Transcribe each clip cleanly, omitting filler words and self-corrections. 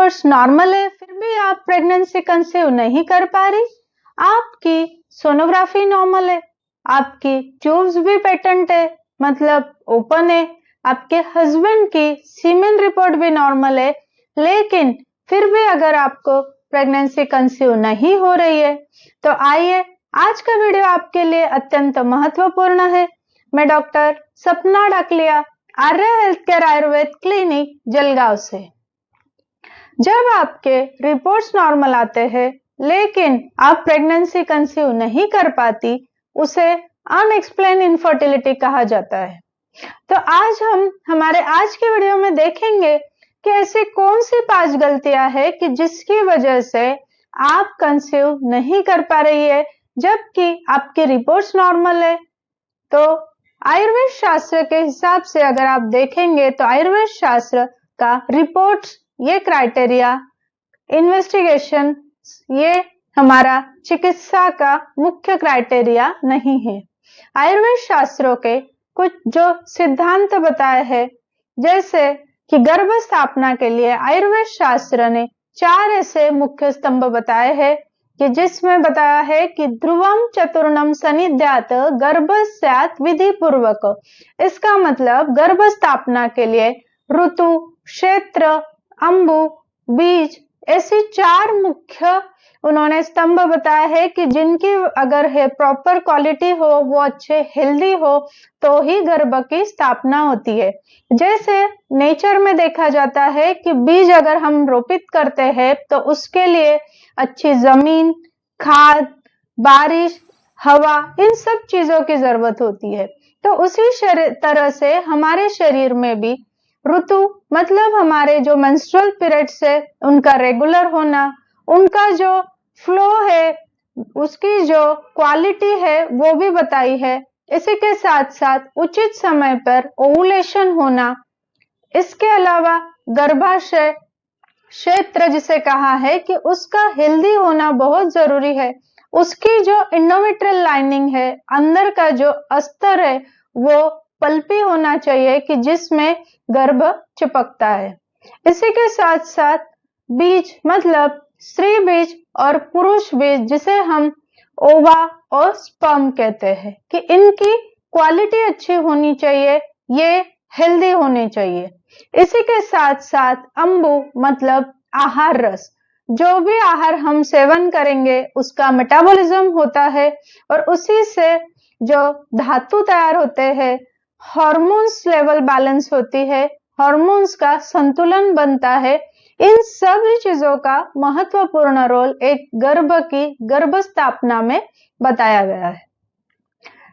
Reports normal है फिर भी आप प्रेगनेंसी कंसीव नहीं कर पा रही, आपकी सोनोग्राफी नॉर्मल है, आपकी ट्यूब्स भी पेटेंट है मतलब ओपन है, आपके हस्बैंड की सीमेन रिपोर्ट भी नॉर्मल है, लेकिन फिर भी अगर आपको प्रेगनेंसी कंसीव नहीं हो रही है तो आइए आज का वीडियो आपके लिए अत्यंत महत्वपूर्ण है। मैं doctor Sapna Dakalia, Arya health care Ayurveda clinic Jalgaon से। जब आपके रिपोर्ट्स नॉर्मल आते हैं लेकिन आप प्रेगनेंसी कंसीव नहीं कर पाती, उसे अनएक्सप्लेन इनफर्टिलिटी कहा जाता है। तो आज हम हमारे आज के वीडियो में देखेंगे कि ऐसी कौन सी 5 गलतियां हैं कि जिसकी वजह से आप कंसीव नहीं कर पा रही है जबकि आपकी रिपोर्ट्स नॉर्मल है। तो आयुर्वेद शास्त्र के हिसाब से अगर आप देखेंगे तो आयुर्वेद शास्त्र का रिपोर्ट्स, ये क्राइटेरिया, इन्वेस्टिगेशन, ये हमारा चिकित्सा का मुख्य क्राइटेरिया नहीं है। आयुर्वेद शास्त्रों के कुछ जो सिद्धांत बताए हैं, जैसे कि गर्भ स्थापना के लिए आयुर्वेद शास्त्र ने 4 ऐसे मुख्य स्तंभ बताए हैं कि जिसमें बताया है कि ध्रुवम चतुर्णम सनिध्यात गर्भ स्यात् विधि पूर्वक। इसका मतलब गर्भ स्थापना के लिए ऋतु, क्षेत्र, अंबु, बीज, ऐसी 4 मुख्य उन्होंने स्तंभ बताया है कि जिनकी अगर है प्रॉपर क्वालिटी हो, वो अच्छे हेल्दी हो तो ही गर्भ की स्थापना होती है। जैसे नेचर में देखा जाता है कि बीज अगर हम रोपित करते हैं तो उसके लिए अच्छी जमीन, खाद, बारिश, हवा, इन सब चीजों की जरूरत होती है। तो उसी तरह से हमारे शरीर में भी ऋतु मतलब हमारे जो मेंस्ट्रुअल पीरियड्स है उनका रेगुलर होना, उनका जो फ्लो है, उसकी जो क्वालिटी है वो भी बताई है। इसी के साथ साथ उचित समय पर ओवुलेशन होना, इसके अलावा गर्भाशय क्षेत्र जिसे कहा है कि उसका हेल्दी होना बहुत जरूरी है। उसकी जो एंडोमेट्रियल लाइनिंग है, अंदर का जो अस्तर है, वो पल्पी होना चाहिए कि जिसमें गर्भ चिपकता है। इसी के साथ साथ बीज मतलब स्त्री बीज और पुरुष बीज, जिसे हम ओवा और स्पर्म कहते हैं, कि इनकी क्वालिटी अच्छी होनी चाहिए, ये हेल्दी होने चाहिए। इसी के साथ साथ अंबु मतलब आहार रस, जो भी आहार हम सेवन करेंगे उसका मेटाबॉलिज्म होता है और उसी से जो धातु तैयार होते हैं, हार्मोन्स लेवल बैलेंस होती है, हार्मोन्स का संतुलन बनता है। इन सभी चीजों का महत्वपूर्ण रोल एक गर्भ की गर्भ स्थापना में बताया गया है।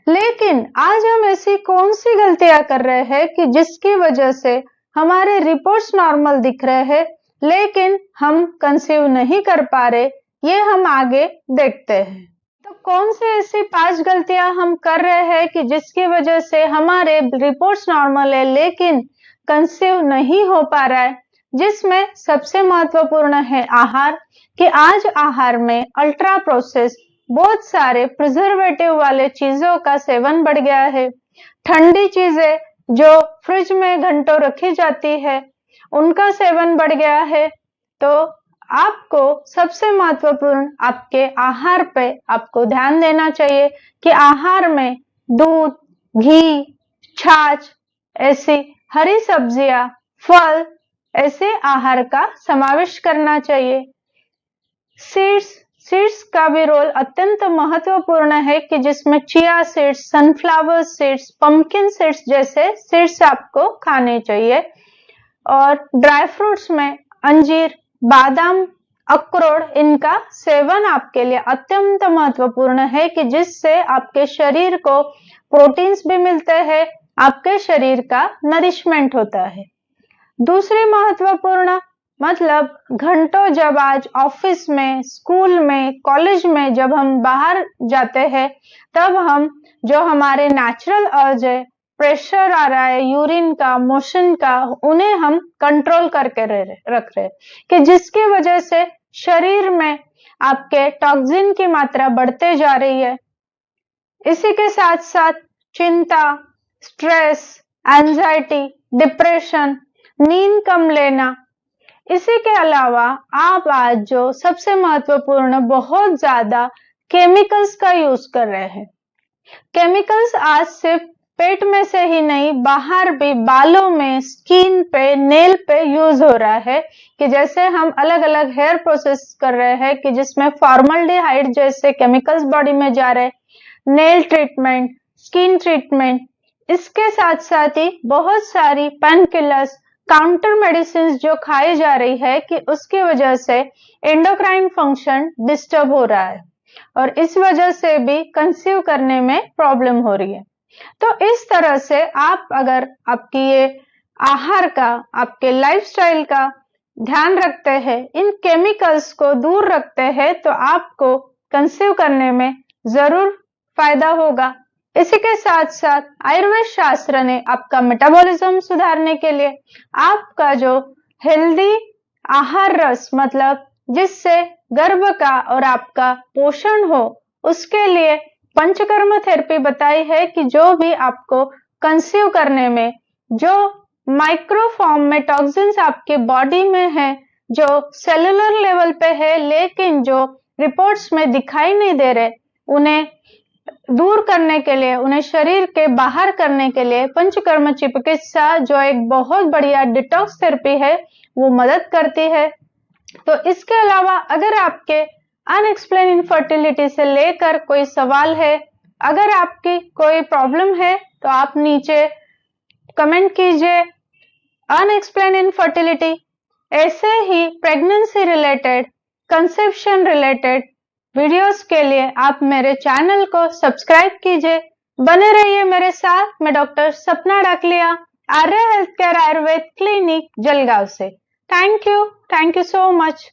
लेकिन आज हम ऐसी कौन सी गलतियां कर रहे हैं कि जिसकी वजह से हमारे रिपोर्ट्स नॉर्मल दिख रहे हैं लेकिन हम कंसीव नहीं कर पा रहे, ये हम आगे देखते हैं। तो कौन सी ऐसी 5 गलतियां हम कर रहे हैं कि जिसकी वजह से हमारे रिपोर्ट्स नॉर्मल है लेकिन कंसीव नहीं हो पा रहा है, जिसमें सबसे महत्वपूर्ण है आहार, कि आज आहार में अल्ट्रा प्रोसेस बहुत सारे प्रिजर्वेटिव वाले चीजों का सेवन बढ़ गया है। ठंडी चीजें जो फ्रिज में घंटों रखी जाती है उनका सेवन बढ़ गया है। तो आपको सबसे महत्वपूर्ण आपके आहार पे आपको ध्यान देना चाहिए कि आहार में दूध, घी, छाछ, ऐसी हरी सब्जियां, फल, ऐसे आहार का समावेश करना चाहिए। सीड्स का भी रोल अत्यंत महत्वपूर्ण है कि जिसमें chia seeds, sunflower seeds, pumpkin seeds जैसे सीड्स आपको खाने चाहिए। और ड्राई फ्रूट्स में अंजीर, बादाम, अखरोट, इनका सेवन आपके लिए अत्यंत महत्वपूर्ण है कि जिससे आपके शरीर को प्रोटीन्स भी मिलते हैं, आपके शरीर का नरिशमेंट होता है। दूसरी महत्वपूर्ण मतलब घंटों जब आज ऑफिस में, स्कूल में, कॉलेज में जब हम बाहर जाते हैं तब हम जो हमारे नेचुरल अर्ज है, प्रेशर आ रहा है यूरिन का, मोशन का, उन्हें हम कंट्रोल करके रख रहे कि जिसकी वजह से शरीर में आपके टॉक्सिन की मात्रा बढ़ते जा रही है। इसी के साथ साथ चिंता, स्ट्रेस, एंजाइटी, डिप्रेशन, नींद कम लेना, इसी के अलावा आप आज जो सबसे महत्वपूर्ण बहुत ज्यादा केमिकल्स का यूज कर रहे हैं। केमिकल्स आज सिर्फ पेट में से ही नहीं, बाहर भी, बालों में, स्किन पे, नेल पे यूज हो रहा है। कि जैसे हम अलग अलग हेयर प्रोसेस कर रहे हैं कि जिसमें फॉर्मल्डिहाइड जैसे केमिकल्स बॉडी में जा रहे, नेल ट्रीटमेंट, स्किन ट्रीटमेंट, इसके साथ साथ ही बहुत सारी पेन किलर्स, काउंटर मेडिसिन जो खाई जा रही है कि उसकी वजह से एंडोक्राइन फंक्शन डिस्टर्ब हो रहा है और इस वजह से भी कंसीव करने में प्रॉब्लम हो रही है। तो इस तरह से आप अगर आपकी ये आहार का, आपके लाइफस्टाइल का ध्यान रखते हैं, इन केमिकल्स को दूर रखते हैं, तो आपको कंसीव करने में जरूर फायदा होगा। इसी के साथ साथ आयुर्वेद शास्त्र ने आपका मेटाबॉलिज्म सुधारने के लिए आपका जो हेल्दी आहार रस, मतलब जिससे गर्भ का और आपका पोषण हो, उसके लिए पंचकर्म थेरेपी बताई है कि जो भी आपको कंसीव करने में जो माइक्रोफॉर्म में टॉक्सिन्स आपके बॉडी में है, जो सेलुलर लेवल पे है लेकिन जो रिपोर्ट्स में दिखाई नहीं दे रहे, उन्हें दूर करने के लिए, उन्हें शरीर के बाहर करने के लिए पंचकर्म चिकित्सा जो एक बहुत बढ़िया डिटॉक्स थेरेपी है, वो मदद करती है। तो इसके अलावा अगर आपके अनएक्सप्लेन इनफर्टिलिटी से लेकर कोई सवाल है, अगर आपकी कोई प्रॉब्लम है, तो आप नीचे कमेंट कीजिए। अनएक्सप्लेन इनफर्टिलिटी, ऐसे ही pregnancy related, conception related videos के लिए आप मेरे चैनल को सब्सक्राइब कीजिए। बने रहिए मेरे साथ। मैं doctor Sapna Dakalia, Arya health care Ayurveda clinic, Jalgaon से। Thank you so much.